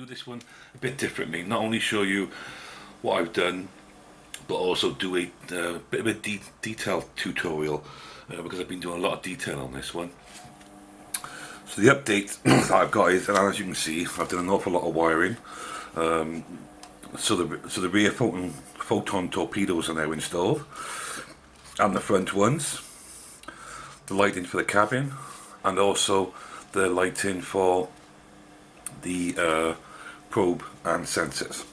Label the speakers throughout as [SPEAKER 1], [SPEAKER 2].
[SPEAKER 1] this one a bit differently. Not only show you what I've done, but also do a bit of a detailed tutorial because I've been doing a lot of detail on this one. So the update that I've got is, and as you can see, I've done an awful lot of wiring. So the rear photon torpedoes are now installed, and the front ones, the lighting for the cabin, and also the lighting for the probe and sensors.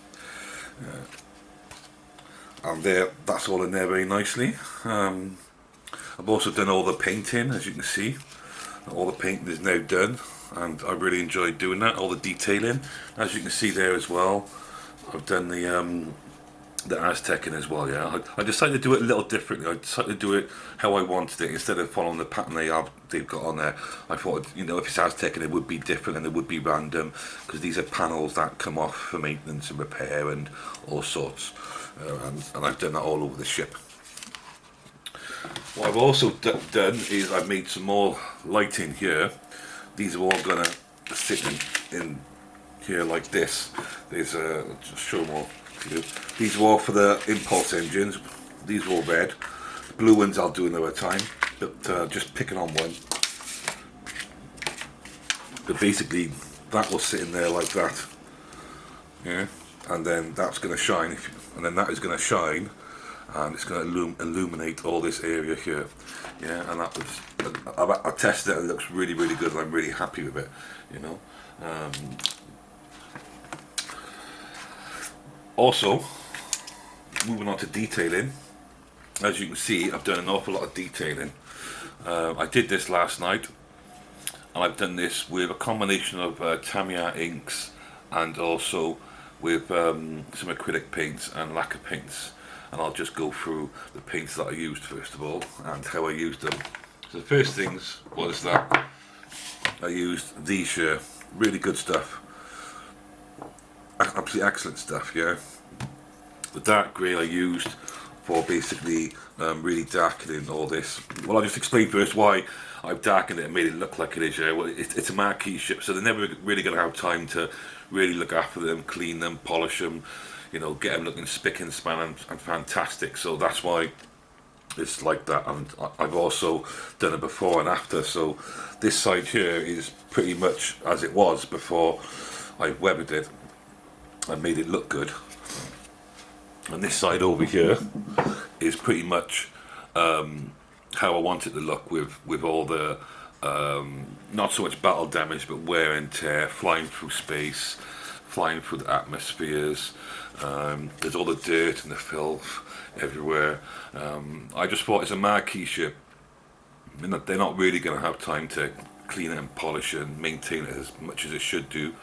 [SPEAKER 1] And that's all in there very nicely. I've also done all the painting, as you can see. All the painting is now done, and I really enjoyed doing that. All the detailing, as you can see there as well. I've done the Aztecing as well. Yeah, I decided to do it a little differently. I decided to do it how I wanted it instead of following the pattern they've got on there. I thought, you know, if it's Aztecing, it would be different and it would be random, because these are panels that come off for maintenance and repair and all sorts. And I've done that all over the ship. What I've also done is I've made some more lighting here. These are all going to sit in here like this. There's just show them all to you. These are all for the impulse engines. These are all red. The blue ones I'll do another time, but just picking on one. But basically that will sit in there like that. Yeah, and then that's going to shine, and then that is going to shine, and it's going to illuminate all this area here. Yeah, and that was, I tested it and it looks really, really good, and I'm really happy with it, you know. Also, moving on to detailing, as you can see, I've done an awful lot of detailing. I did this last night, and I've done this with a combination of Tamiya inks and also with some acrylic paints and lacquer paints. And I'll just go through the paints that I used first of all and how I used them. So the first things was that I used these here, really good stuff, absolutely excellent stuff. Yeah, the dark grey I used for basically really darkening all this. Well, I'll just explain first why I've darkened it and made it look like it is. Yeah, well, it's a Maquis ship, so they're never really going to have time to really look after them, clean them, polish them, you know, get them looking spick and span and fantastic. So that's why it's like that. And I've also done it before and after. So this side here is pretty much as it was before I weathered it and made it look good. And this side over here is pretty much how I want it to look, with all the not so much battle damage, but wear and tear, flying through space, flying through the atmospheres. There's all the dirt and the filth everywhere. I just thought it's a Maquis ship. They're not really going to have time to clean it and polish it and maintain it as much as it should do.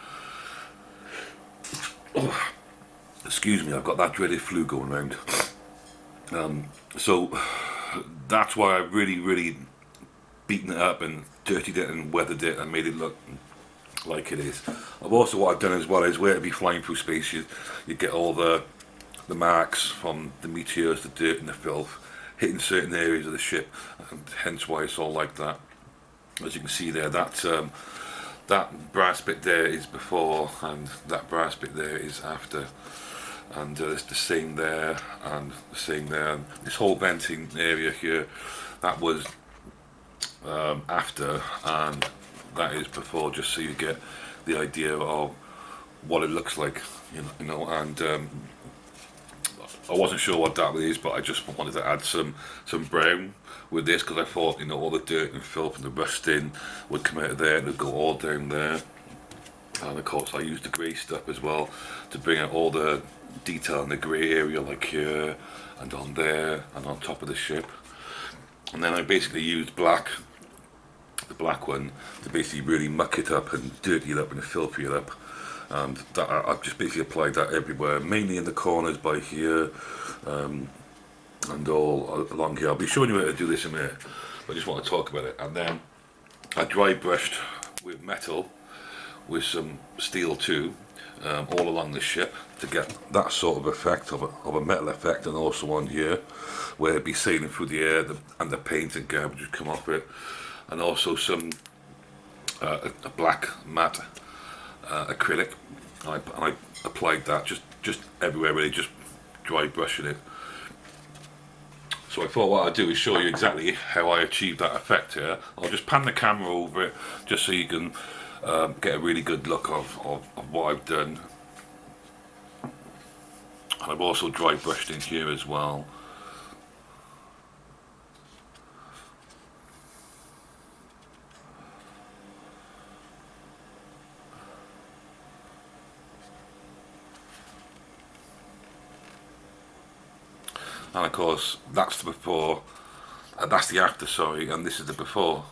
[SPEAKER 1] Oh, excuse me, I've got that dreaded flu going around. So that's why I've really beaten it up and dirtied it and weathered it and made it look like it is. What I've done as well is where it'd be flying through space, you get all the marks from the meteors, the dirt and the filth hitting certain areas of the ship, and hence why it's all like that. As you can see there, that brass bit there is before, and that brass bit there is after, and it's the same there and the same there. And this whole venting area here, that was after, and that is before, just so you get the idea of what it looks like, you know. And I wasn't sure what that is, but I just wanted to add some brown with this, because I thought, you know, all the dirt and filth and the rusting would come out of there and it'd go all down there. And of course I used the grey stuff as well to bring out all the detail in the grey area, like here and on there and on top of the ship. And then I basically used black, the black one, to basically really muck it up and dirty it up and filthy it up. And that, I've just basically applied that everywhere, mainly in the corners by here, and all along here. I'll be showing you how to do this in a minute, but I just want to talk about it. And then I dry brushed with metal, with some steel too, all along the ship, to get that sort of effect of a metal effect, and also on here where it'd be sailing through the air, and the paint and garbage would come off it, and also some a black matte acrylic I applied that just everywhere, really, just dry brushing it. So I thought what I'd do is show you exactly how I achieved that effect here. I'll just pan the camera over it just so you can get a really good look of what I've done. And I've also dry brushed in here as well. And of course, that's the before, that's the after, sorry, and this is the before.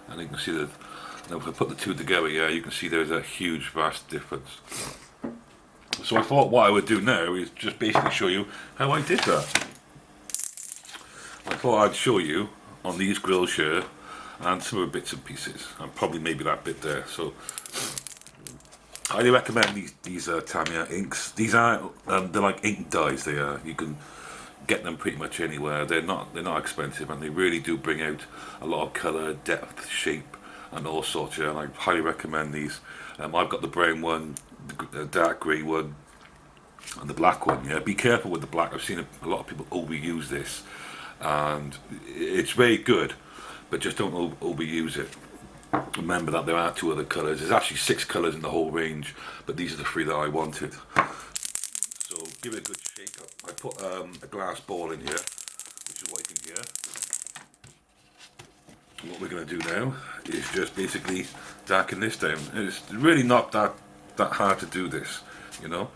[SPEAKER 1] And you can see that, now if I put the two together, yeah, you can see there's a huge, vast difference. So I thought what I would do now is just basically show you how I did that. I thought I'd show you on these grills here, and some of the bits and pieces, and probably maybe that bit there. So I highly recommend these Tamiya inks. These are they're like ink dyes. They are. You can get them pretty much anywhere. They're not expensive, and they really do bring out a lot of colour, depth, shape, and all sorts. Yeah, and I highly recommend these. I've got the brown one, the dark grey one, and the black one. Yeah, be careful with the black. I've seen a lot of people overuse this, and it's very good, but just don't overuse it. Remember that there are two other colours. There's actually 6 colours in the whole range, but these are the 3 that I wanted. So give it a good shake up. I put a glass ball in here, which is what you can hear. And what we're going to do now is just basically darken this down. It's really not that hard to do this, you know.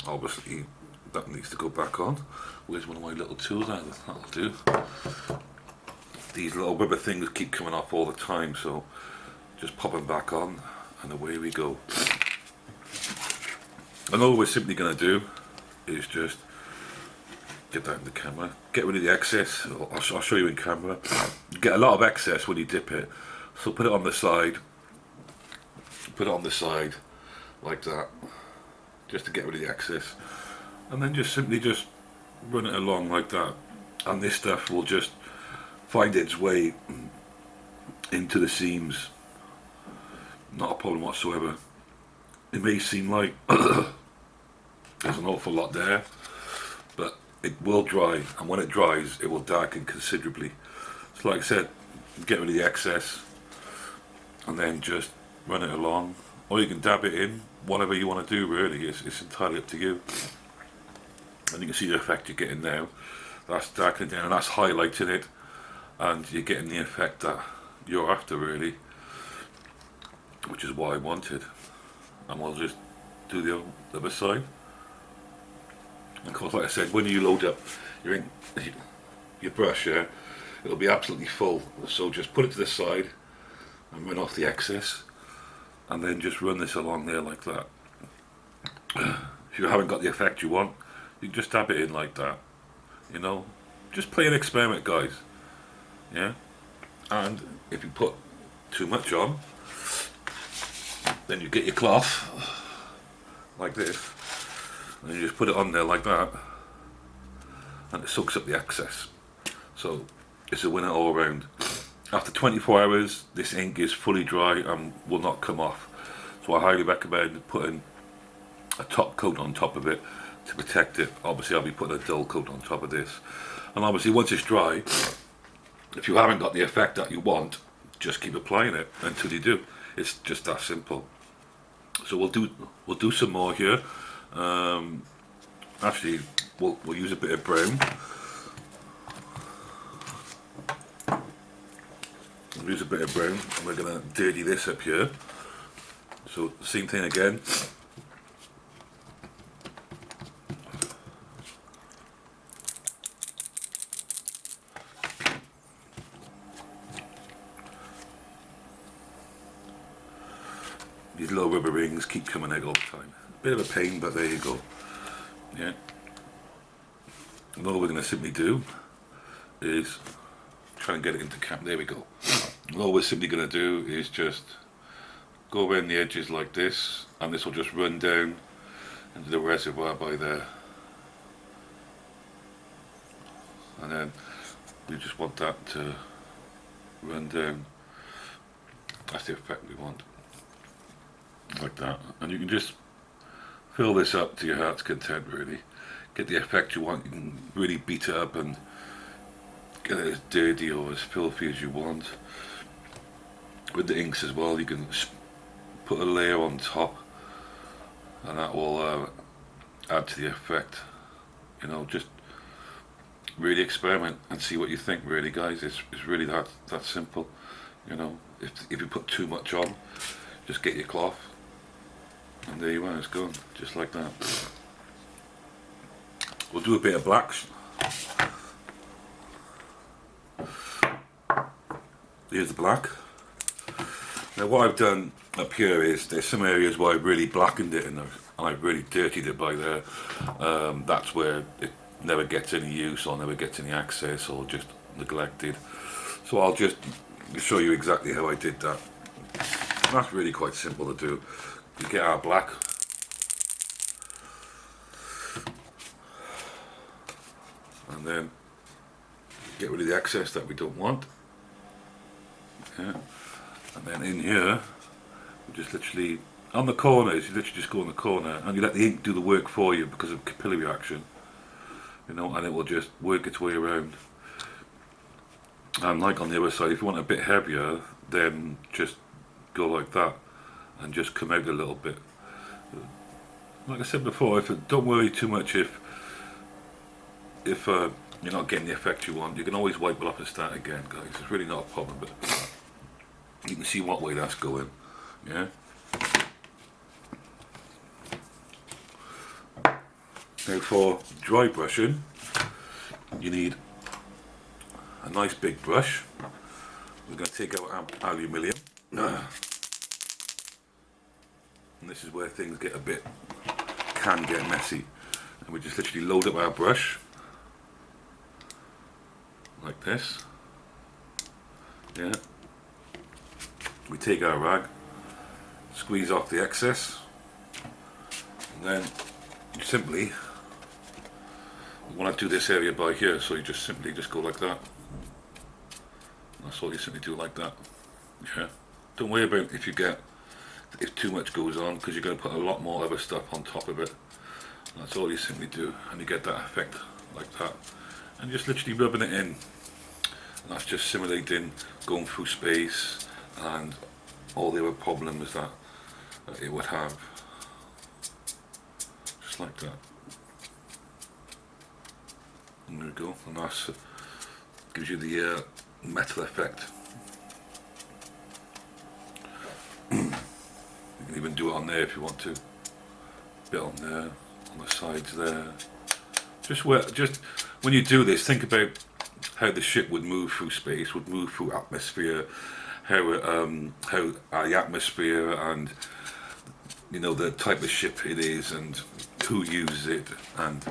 [SPEAKER 1] Obviously that needs to go back on. Where's one of my little tools? That'll do. These little rubber things keep coming off all the time, so just pop them back on and away we go. And all we're simply going to do is just get that in the camera, get rid of the excess. I'll show you in camera. You get a lot of excess when you dip it, so put it on the side, like that, just to get rid of the excess, and then just simply just run it along like that, and this stuff will just find its way into the seams. Not a problem whatsoever. It may seem like there's an awful lot there, but it will dry, and when it dries it will darken considerably. So like I said, get rid of the excess and then just run it along, or you can dab it in, whatever you want to do really. It's entirely up to you. And you can see the effect you're getting now. That's darkening down and that's highlighting it, and you're getting the effect that you're after really, which is what I wanted. And we'll just do the other side. And of course, like I said, when you load up your brush, yeah, it'll be absolutely full, so just put it to the side and run off the excess, and then just run this along there like that. If you haven't got the effect you want, you can just dab it in like that, you know. Just play an experiment, guys. Yeah, and if you put too much on, then you get your cloth like this, and you just put it on there like that, and it soaks up the excess. So it's a winner all around. After 24 hours, this ink is fully dry and will not come off. So I highly recommend putting a top coat on top of it to protect it. Obviously I'll be putting a dull coat on top of this, and obviously once it's dry, if you haven't got the effect that you want, just keep applying it until you do. It's just that simple. So we'll do some more here. Actually, we'll use a bit of brown. We'll use a bit of brown, and we're gonna dirty this up here. So same thing again. These little rubber rings keep coming out all the time. Bit of a pain, but there you go. Yeah. And all we're going to simply do is try and get it into camp. There we go. And all we're simply going to do is just go around the edges like this, and this will just run down into the reservoir by there. And then We just want that to run down. That's the effect we want, like that. And you can just fill this up to your heart's content, really. Get the effect you want. You can really beat it up and get it as dirty or as filthy as you want. With the inks as well, you can put a layer on top, and that will add to the effect. You know, just really experiment and see what you think, really, guys. It's really that simple. You know, if you put too much on, just get your cloth, and there you are, it's gone, just like that. We'll do a bit of blacks. Here's the black. Now what I've done up here is there's some areas where I've really blackened it and I've really dirtied it by there. That's where it never gets any use or never gets any access or just neglected. So I'll just show you exactly how I did that. And that's really quite simple to do. You get our black. And then get rid of the excess that we don't want. Yeah. And then in here, we just literally, on the corners, you literally just go in the corner and you let the ink do the work for you because of capillary action. You know, and it will just work its way around. And like on the other side, if you want a bit heavier, then just go like that and just come out a little bit. Like I said before, don't worry too much if you're not getting the effect you want. You can always wipe it off and start again, guys. It's really not a problem, but you can see what way that's going. Yeah. Now for dry brushing, you need a nice big brush. We're going to take out aluminium. And this is where things can get messy. And we just literally load up our brush like this. Yeah. We take our rag, squeeze off the excess, and then you simply, we want to do this area by here, so you just simply go like that. That's all you simply do, like that. Yeah. Don't worry about if too much goes on, because you're going to put a lot more other stuff on top of it. That's all you simply do, and you get that effect like that. And just literally rubbing it in. And that's just simulating going through space and all the other problems that it would have. Just like that. And there we go. And that gives you the metal effect. You can even do it on there if you want to. A bit on there, on the sides there. Just when you do this, think about how the ship would move through space, would move through atmosphere, how the atmosphere and the type of ship it is and who uses it, and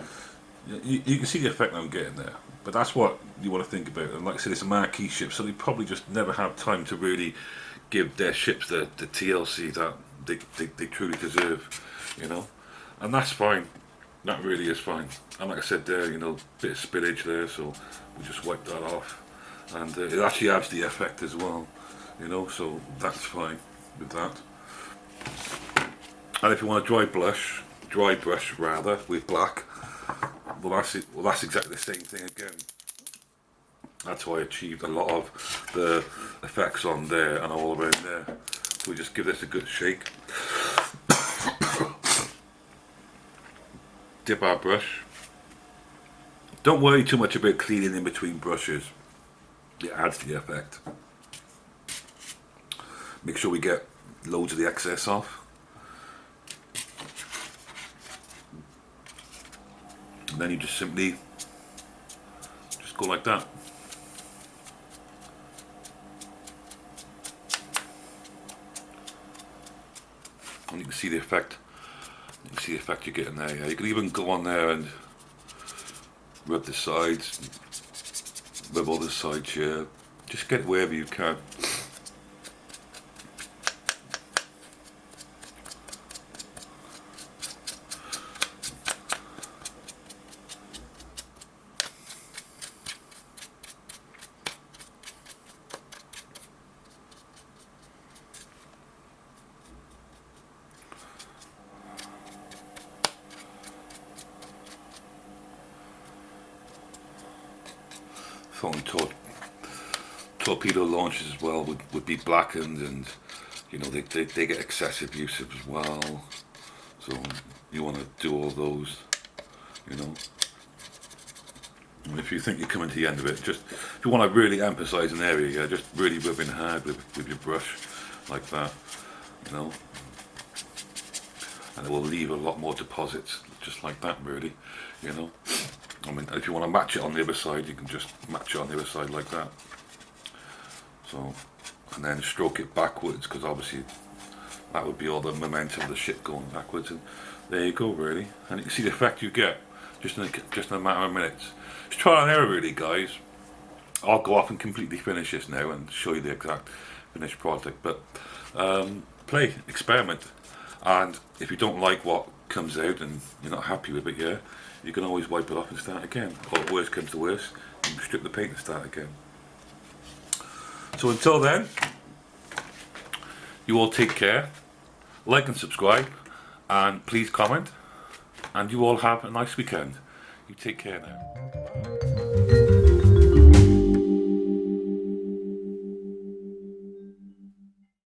[SPEAKER 1] you can see the effect I'm getting there. But that's what you want to think about. And like I said, it's a Maquis ship, so they probably just never have time to really give their ships the TLC that they truly deserve, and that's fine. That really is fine. And like I said there, bit of spillage there, so we just wipe that off, and it actually adds the effect as well, so that's fine with that. And if you want a dry brush rather with black, well that's it. Well, that's exactly the same thing again. That's how I achieved a lot of the effects on there and all around there. So we just give this a good shake. Dip our brush. Don't worry too much about cleaning in between brushes. It adds to the effect. Make sure we get loads of the excess off. And then you just simply go like that. And you can see the effect. You can see the effect you're getting there. Yeah. You can even go on there and rub the sides, rub all the sides here. Just get it wherever you can. foam torpedo launchers as well would be blackened, and you know they get excessive use as well. So you want to do all those, you know. And if you think you're coming to the end of it, just if you want to really emphasise an area, yeah, just really rub in hard with your brush like that, you know. And it will leave a lot more deposits, just like that, really, you know. I mean, if you want to match it on the other side, you can just match it on the other side like that. So, and then stroke it backwards, because obviously that would be all the momentum of the ship going backwards. And there you go, really. And you can see the effect you get just in a matter of minutes. Just trial and error, really, guys. I'll go off and completely finish this now and show you the exact finished product. But play, experiment, and if you don't like what comes out and you're not happy with it, yeah, you can always wipe it off and start again. Or worst comes to worst, you can strip the paint and start again. So until then, you all take care, like and subscribe, and please comment, and you all have a nice weekend. You take care now.